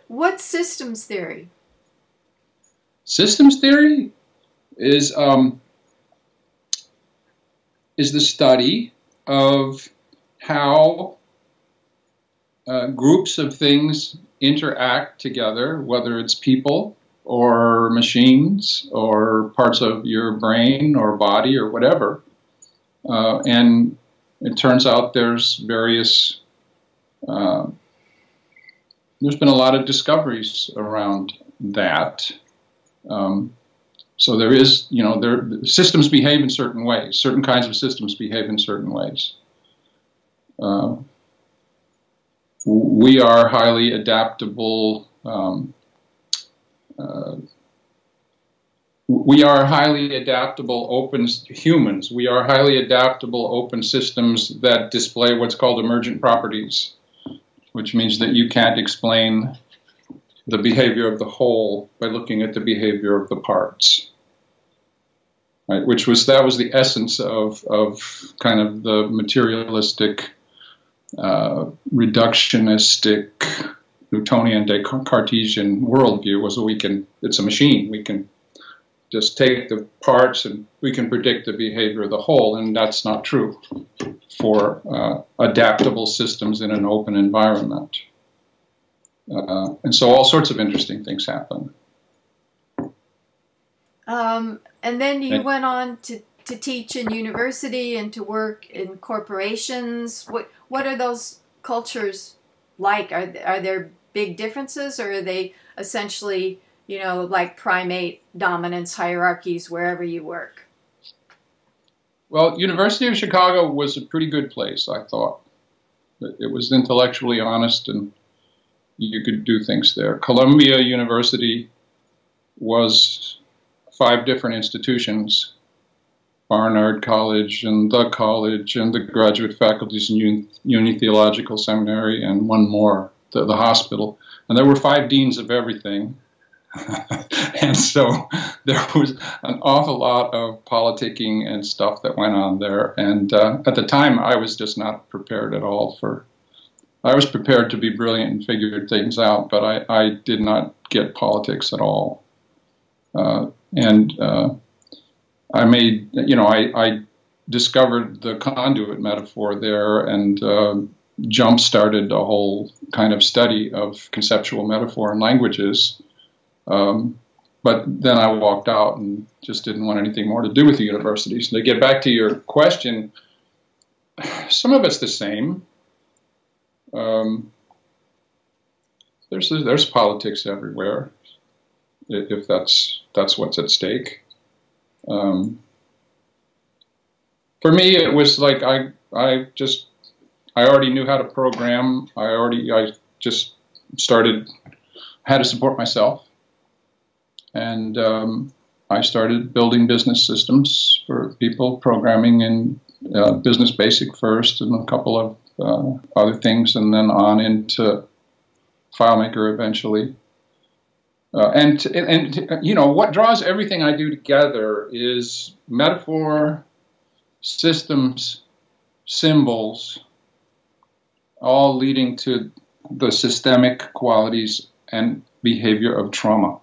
What's systems theory? Systems theory is the study of how groups of things interact together, whether it's people or machines or parts of your brain or body or whatever. And it turns out there's various, there's been a lot of discoveries around that. So there is, systems behave in certain ways. Certain kinds of systems behave in certain ways. We are highly adaptable. We are highly adaptable open humans. We are highly adaptable open systems that display what's called emergent properties, which means that you can't explain the behavior of the whole by looking at the behavior of the parts. Right? That was the essence of kind of the materialistic, reductionistic, Newtonian, Cartesian worldview. Was it's a machine. We can just take the parts and we can predict the behavior of the whole, and that's not true for adaptable systems in an open environment. And so all sorts of interesting things happen. And then you went on to teach in university and to work in corporations. What are those cultures like? Are there big differences, or are they essentially, like primate dominance hierarchies wherever you work? Well, University of Chicago was a pretty good place, I thought. It was intellectually honest and you could do things there. Columbia University was 5 different institutions: Barnard College and the Graduate Faculties and Union Theological Seminary, and one more, the hospital. And there were 5 deans of everything. And so there was an awful lot of politicking and stuff that went on there. And at the time, I was just not prepared at all I was prepared to be brilliant and figure things out, but I did not get politics at all. I discovered the conduit metaphor there and jump-started a whole kind of study of conceptual metaphor and languages. But then I walked out and just didn't want anything more to do with the university. So to get back to your question, some of it's the same. There's politics everywhere, if that's what's at stake. For me, it was like I already knew how to program. I just had to support myself, and I started building business systems for people, programming in Business Basic first, and a couple of other things, and then on into FileMaker eventually. And what draws everything I do together is metaphor, systems, symbols, all leading to the systemic qualities and behavior of trauma.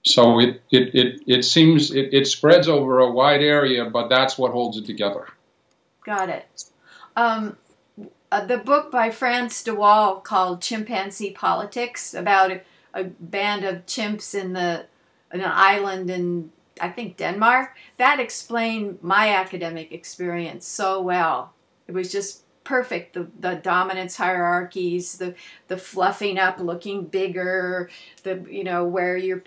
So it seems it spreads over a wide area, but that's what holds it together. Got it. The book by Frans de Waal called Chimpanzee Politics, about a band of chimps in an island in, I think, Denmark, that explained my academic experience so well. It was just perfect. The dominance hierarchies, the fluffing up, looking bigger, where you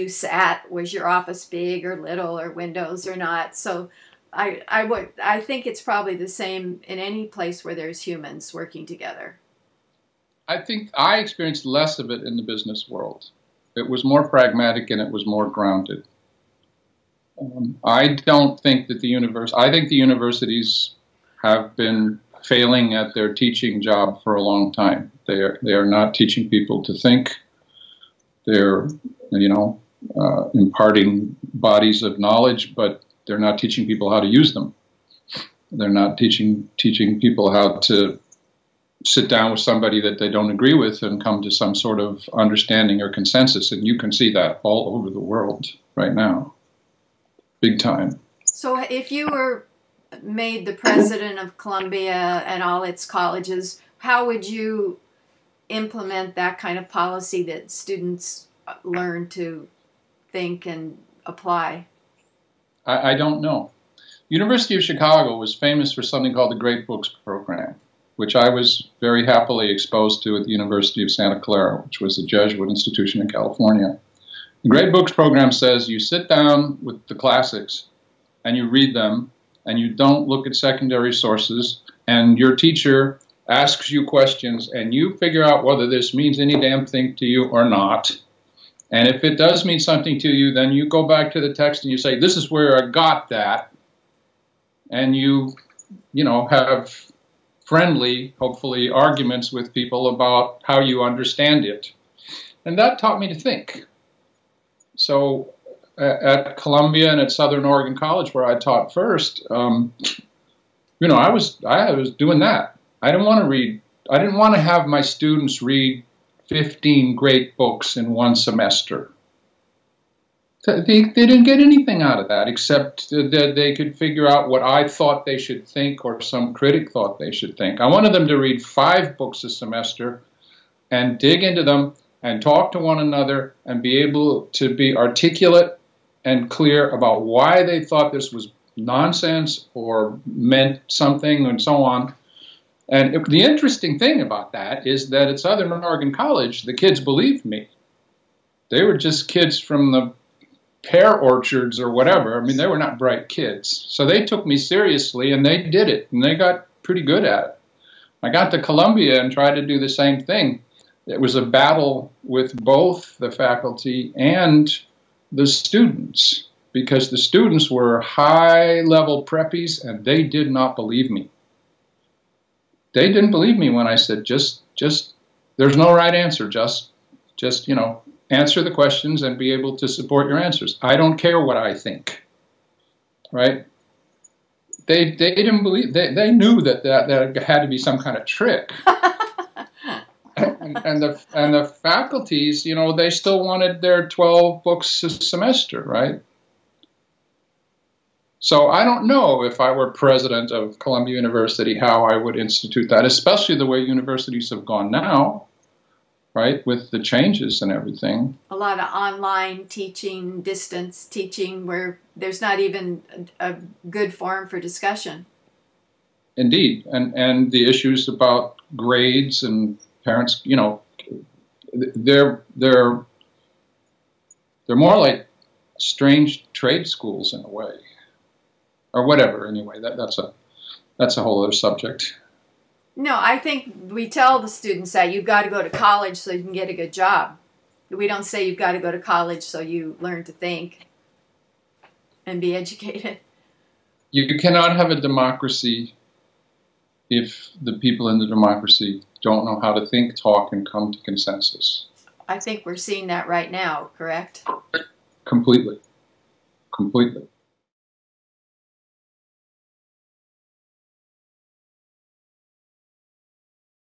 sat, was your office big or little, or windows or not. So I think it's probably the same in any place where there's humans working together. I think I experienced less of it in the business world. It was more pragmatic and it was more grounded. I don't think that I think the universities have been failing at their teaching job for a long time. They are not teaching people to think. They're, imparting bodies of knowledge, but they're not teaching people how to use them. They're not teaching people how to sit down with somebody that they don't agree with and come to some sort of understanding or consensus. And you can see that all over the world right now, big time. So if you were made the president of Columbia and all its colleges, how would you implement that kind of policy that students learn to think and apply? I don't know. University of Chicago was famous for something called the Great Books Program, which I was very happily exposed to at the University of Santa Clara, which was a Jesuit institution in California. The Great Books Program says you sit down with the classics and you read them, and you don't look at secondary sources, and your teacher asks you questions, and you figure out whether this means any damn thing to you or not. And if it does mean something to you, then you go back to the text and you say, this is where I got that. And you have friendly, hopefully, arguments with people about how you understand it. And that taught me to think. So at Columbia and at Southern Oregon College, where I taught first, I was doing that. I didn't want to read. I didn't want to have my students read 15 great books in one semester. They didn't get anything out of that except that they could figure out what I thought they should think or some critic thought they should think. I wanted them to read 5 books a semester and dig into them and talk to one another and be able to be articulate and clear about why they thought this was nonsense or meant something and so on. And the interesting thing about that is that at Southern Oregon College, the kids believed me. They were just kids from the pear orchards or whatever. I mean, they were not bright kids. So they took me seriously, and they did it, and they got pretty good at it. I got to Columbia and tried to do the same thing. It was a battle with both the faculty and the students, because the students were high-level preppies, and they did not believe me. They didn't believe me when I said, just there's no right answer, just answer the questions and be able to support your answers. I don't care what I think, right? They didn't believe, they knew that had to be some kind of trick. and the faculties, they still wanted their 12 books a semester, right? So I don't know if I were president of Columbia University how I would institute that, especially the way universities have gone now, right, with the changes and everything. A lot of online teaching, distance teaching, where there's not even a good forum for discussion. Indeed, and the issues about grades and parents, they're more like strange trade schools in a way, or whatever. Anyway, that's a whole other subject. No, I think we tell the students that you've got to go to college so you can get a good job. We don't say you've got to go to college so you learn to think and be educated. You cannot have a democracy if the people in the democracy don't know how to think, talk, and come to consensus. I think we're seeing that right now, correct? Completely. Completely.